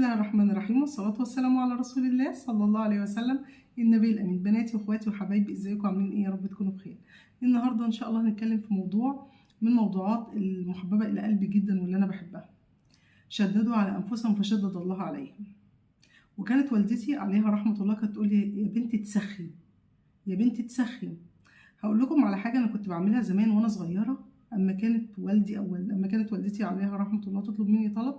الله الرحمن الرحيم، والصلاة والسلام على رسول الله صلى الله عليه وسلم، النبي الأمين. بناتي واخواتي وحبايبي، ازيكم عاملين ايه؟ يا رب تكونوا بخير. النهارده ان شاء الله هنتكلم في موضوع من الموضوعات المحببة إلى قلبي جدا واللي أنا بحبها. شددوا على أنفسهم فشدد الله عليهم. وكانت والدتي عليها رحمة الله كانت تقول لي: يا بنتي تسخي، يا بنتي تسخي. هقول لكم على حاجة أنا كنت بعملها زمان وأنا صغيرة. لما كانت والدتي عليها رحمة الله تطلب مني طلب،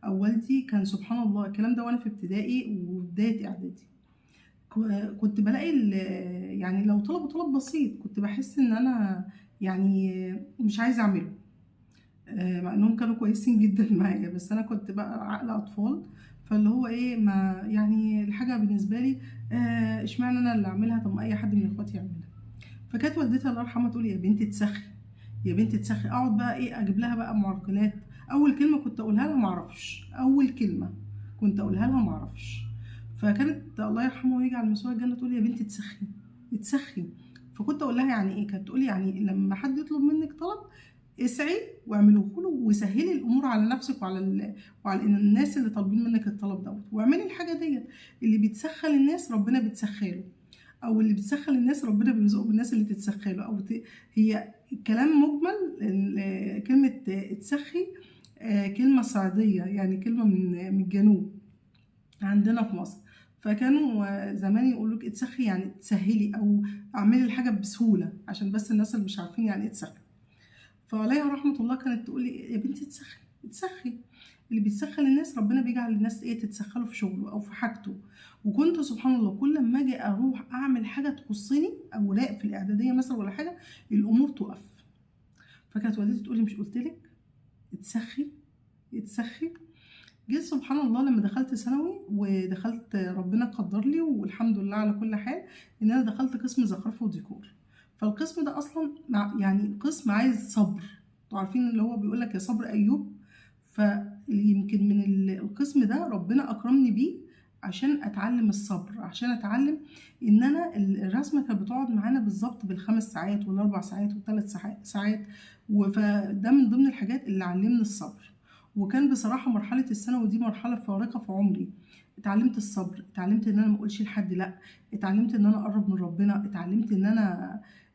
أو والدي، كان سبحان الله الكلام ده وأنا في ابتدائي وبداية إعدادي، كنت بلاقي يعني لو طلبوا طلب بسيط كنت بحس إن أنا يعني مش عايزة أعمله، مع إنهم كانوا كويسين جدا معايا، بس أنا كنت بقى عقل أطفال. فاللي هو إيه، ما يعني الحاجة بالنسبة لي اشمعنى أنا اللي أعملها؟ طب ما أي حد من إخواتي يعملها. فكانت والدتي الله يرحمها تقول: يا بنتي تسخي، يا بنتي تسخي. اقعد بقى ايه، اجيب لها بقى معرقلات. اول كلمه كنت اقولها لها معرفش، اول كلمه كنت اقولها لها معرفش. فكانت الله يرحمها ويجعل مسواها الجنه تقول: يا بنتي تسخي، تسخي. فكنت اقول لها يعني ايه؟ كانت تقول يعني لما حد يطلب منك طلب اسعي واعملوه له، وسهلي الامور على نفسك وعلى الناس اللي طالبين منك الطلب دوت، واعملي الحاجه ديت. اللي بيتسخل الناس ربنا بيتسخله، او اللي بتسخن الناس ربنا بيرزقه بالناس اللي تتسخله. هي كلام مجمل. كلمه تسخي كلمه صعيديه، يعني كلمه من الجنوب عندنا في مصر. فكانوا زمان يقولوا لك اتسخي يعني تسهلي، او اعملي الحاجه بسهوله، عشان بس الناس اللي مش عارفين يعني ايه تسخي. فعليها رحمه الله كانت تقول لي: يا بنتي تسخي، تسخي. اللي بيتسخن الناس ربنا بيجعل الناس ايه، تتسخله في شغله او في حاجته. وكنت سبحان الله كل ما اجي اروح اعمل حاجه تخصني، او راقب في الاعداديه مثلا ولا حاجه، الامور تقف. فكانت والدتي تقول لي: مش قلت لك تسخي، تسخي؟ جيت سبحان الله لما دخلت ثانوي ودخلت، ربنا قدر لي والحمد لله على كل حال، ان انا دخلت قسم زخرفه وديكور. فالقسم ده اصلا يعني قسم عايز صبر. انتوا عارفين اللي هو بيقول لك يا صبر ايوب. فيمكن من القسم ده ربنا اكرمني بيه عشان اتعلم الصبر، عشان اتعلم ان انا الرسمه كانت بتقعد معانا بالظبط بالخمس ساعات والاربع ساعات والثلاث ساعات. فده من ضمن الحاجات اللي علمني الصبر. وكان بصراحه مرحله الثانوي دي مرحله فارقه في عمري. اتعلمت الصبر، اتعلمت ان انا ما اقولش لحد لا، اتعلمت ان انا اقرب من ربنا، اتعلمت ان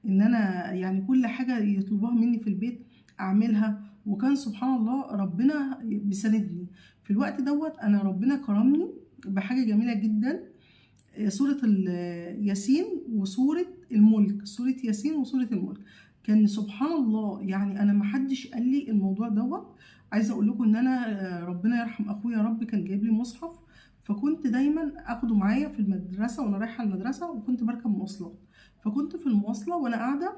انا يعني كل حاجه يطلبوها مني في البيت اعملها. وكان سبحان الله ربنا بيساندني في الوقت دوت. انا ربنا كرمني بحاجه جميله جدا، سوره ياسين وسوره الملك. سوره ياسين وسوره الملك كان سبحان الله، يعني انا ما حدش قال لي الموضوع دوت. عايزه اقول لكم ان انا ربنا يرحم اخويا رب كان جايب لي مصحف، فكنت دايما اخده معايا في المدرسه وانا رايحه المدرسه، وكنت بركب مواصلات. فكنت في المواصله وانا قاعده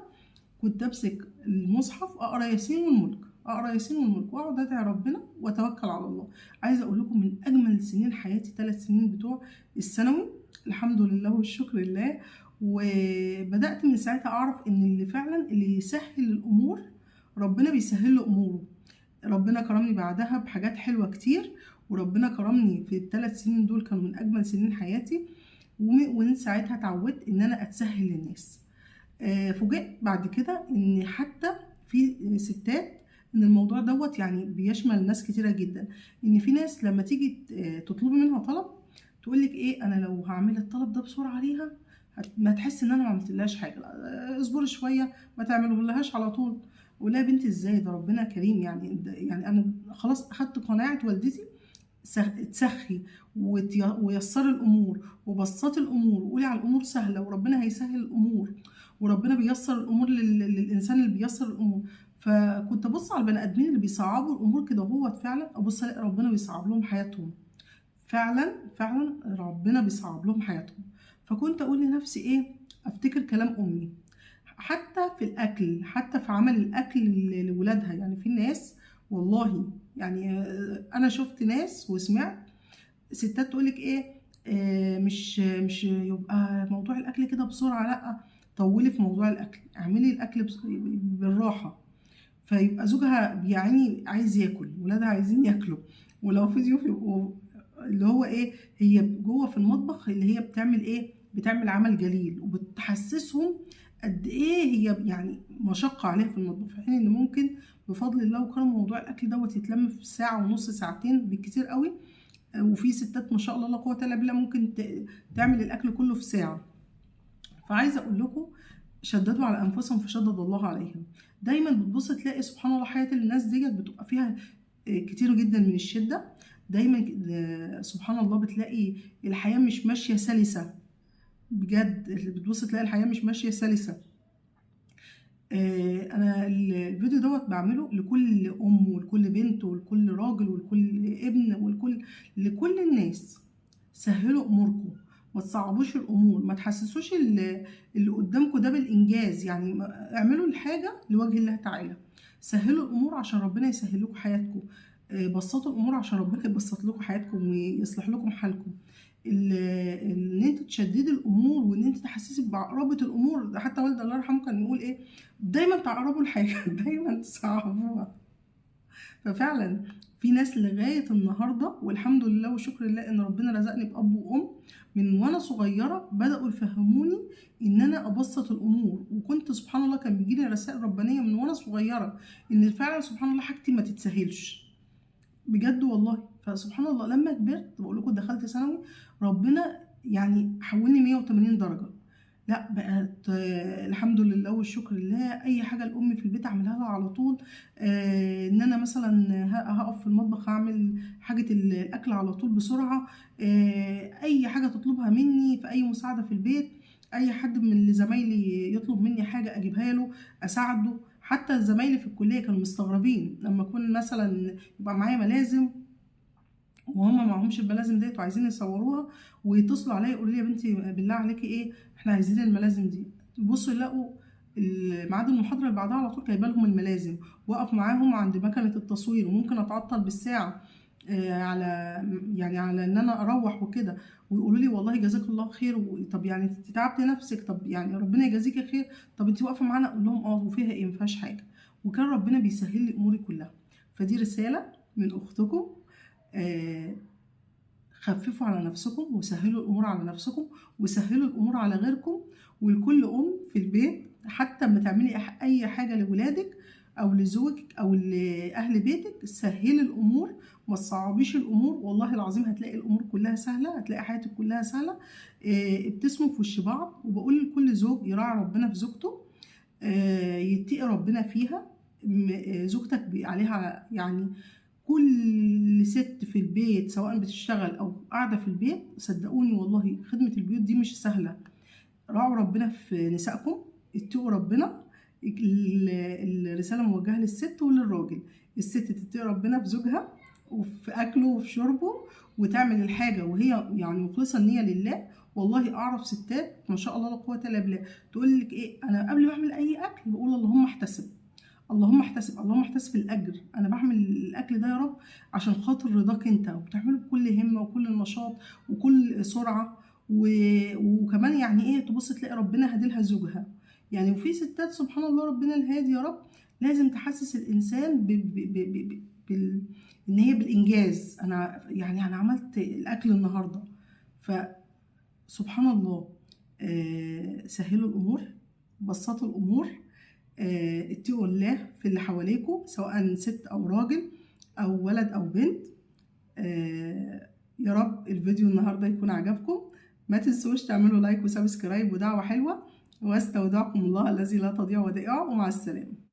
كنت امسك المصحف اقرا ياسين والملك، اقرا ياسين والملك، واقعد ادعي ربنا واتوكل على الله. عايزه اقول لكم من اجمل سنين حياتي 3 سنين بتوع الثانوي، الحمد لله والشكر لله. وبدات من ساعتها اعرف ان اللي فعلا اللي يسهل الامور ربنا بيسهل له اموره. ربنا كرمني بعدها بحاجات حلوه كتير، وربنا كرمني في الثلاث سنين دول كانوا من اجمل سنين حياتي. ومن ساعتها اتعودت ان انا اتسهل للناس. فوجئت بعد كده ان حتى في ستات، ان الموضوع دوت يعني بيشمل ناس كتيره جدا. ان في ناس لما تيجي تطلبي منها طلب تقول لك ايه: انا لو هعمل الطلب ده بسرعه ليها ما تحس ان انا ما عملتلهاش حاجه، اصبري شويه، ما تعملهاش على طول. اقول لها: يا بنتي ازاي؟ ده ربنا كريم. يعني انا خلاص اخدت قناعه والدتي، تسخي ويسري الامور وبسطي الامور وقولي على الامور سهله، وربنا هيسهل الامور، وربنا بيسر الامور للانسان اللي بيسر الامور. فكنت ابص على البني ادمين اللي بيصعبوا الامور كده، وهو فعلا ابص الاقي ربنا بيصعب لهم حياتهم. فعلا فعلا ربنا بيصعب لهم حياتهم. فكنت اقول لنفسي ايه، افتكر كلام امي حتى في الاكل، حتى في عمل الاكل لولادها. يعني في ناس والله، يعني انا شفت ناس وسمعت ستات تقولك ايه: مش يبقى موضوع الاكل كده بسرعه، لا، طولي في موضوع الاكل، اعملي الاكل بالراحه. فيبقى زوجها يعني عايز ياكل، ولادها عايزين ياكلوا، ولو في ضيوف يبقوا اللي هو ايه، هي جوه في المطبخ اللي هي بتعمل ايه، بتعمل عمل جليل، وبتحسسهم قد ايه هي يعني مشقه عليها في المطبخ، في حين ان ممكن بفضل الله وكرم موضوع الاكل دوت يتلم في ساعه ونص، ساعتين بالكتير قوي. وفي ستات ما شاء الله لا قوه الا بالله ممكن تعمل الاكل كله في ساعه. فعايزه اقول لكم شددوا على انفسهم فشدد الله عليهم. دايما بتبص تلاقي سبحان الله حياه الناس ديت بتبقى فيها كتير جدا من الشده. دايما سبحان الله بتلاقي الحياه مش ماشيه سلسه، بجد بتبص تلاقي الحياه مش ماشيه سلسه. انا الفيديو دوت بعمله لكل ام ولكل بنت ولكل راجل ولكل ابن لكل الناس. سهلوا اموركم، ما تصعبوش الامور، ما تحسسوش اللي قدامكم ده بالانجاز. يعني اعملوا الحاجه لوجه الله تعالى. سهلوا الامور عشان ربنا يسهل لكم حياتكم. بسطوا الامور عشان ربنا يبسط لكم حياتكم ويصلح لكم حالكم. ان انت تشددي الامور وان انت تحسسي بعقربه الامور. حتى والدي الله يرحمه كان يقول ايه؟ دايما تعقربوا الحاجه دايما تصعبوها. ففعلا في ناس لغايه النهارده والحمد لله وشكر لله ان ربنا رزقني باب وام من وانا صغيره بداوا يفهموني ان انا ابسط الامور. وكنت سبحان الله كان بيجيلي رسائل ربانيه من وانا صغيره ان فعلا سبحان الله حاجتي ما تتسهلش بجد والله. فسبحان الله لما كبرت بقول لكم دخلت ثانوي ربنا يعني حولني 180 درجه. لا بقت الحمد لله والشكر لله اي حاجه لامي في البيت اعملها لها على طول. ان انا مثلا هقف في المطبخ اعمل حاجه الاكل على طول بسرعه. اي حاجه تطلبها مني في اي مساعده في البيت، اي حد من اللي زمايلي يطلب مني حاجه اجيبها له اساعده. حتى زمايلي في الكليه كانوا مستغربين لما اكون مثلا يبقى معايا ملازم وهم معهمش الملازم ديت وعايزين يصوروها ويتصلوا عليا يقولوا لي يا بنتي بالله عليكي ايه احنا عايزين الملازم دي. يبصوا يلاقوا ميعاد المحاضره اللي بعدها على طول جايبه لهم الملازم، واقف معاهم عند مكنه التصوير وممكن اتعطل بالساعه على يعني على ان انا اروح وكده، ويقولوا لي والله جزاك الله خير. طب يعني انت تعبتي نفسك، طب يعني ربنا يجازيكي خير، طب انت واقفه معانا. اقول لهم اه وفيها ايه مفيهاش حاجه. وكان ربنا بيسهل لي اموري كلها. فدي رساله من اختكم، خففوا على نفسكم وسهلوا الامور على نفسكم وسهلوا الامور على غيركم. ولكل ام في البيت حتى لما تعملي اي حاجه لولادك او لزوجك او لاهل بيتك سهلي الامور ما تصعبيش الامور. والله العظيم هتلاقي الامور كلها سهله، هتلاقي حياتك كلها سهله. ابتسموا في وش بعض. وبقول لكل زوج يراعي ربنا في زوجته، يتقي ربنا فيها. زوجتك عليها يعني كل ست في البيت سواء بتشتغل او قاعده في البيت صدقوني والله خدمه البيوت دي مش سهله. راعوا ربنا في نسائكم، اتقوا ربنا. الرساله موجهه للست وللراجل. الست تتقي ربنا في زوجها وفي اكله وفي شربه وتعمل الحاجه وهي يعني مخلصه النيه لله. والله اعرف ستات ما شاء الله لا قوه الا بالله تقول لك ايه انا قبل ما اعمل اي اكل بقول اللهم احتسب اللهم احتسب اللهم احتسب الاجر. انا بعمل الاكل ده يا رب عشان خاطر رضاك انت، وبتعمله بكل همه وكل نشاط وكل سرعه. وكمان يعني ايه تبص تلاقي ربنا هديلها زوجها. يعني وفي ستات سبحان الله ربنا الهادي يا رب لازم تحسس الانسان ان هي بالانجاز. انا يعني انا عملت الاكل النهارده. فسبحان الله سهلوا الامور، بسطوا الامور، اتقوا الله في اللي حواليكم سواء ست او راجل او ولد او بنت. يا رب الفيديو النهارده يكون عجبكم. ما تنسوش تعملوا لايك وسبسكرايب ودعوة حلوة. واستودعكم الله الذي لا تضيع ودائعه، ومع السلامة.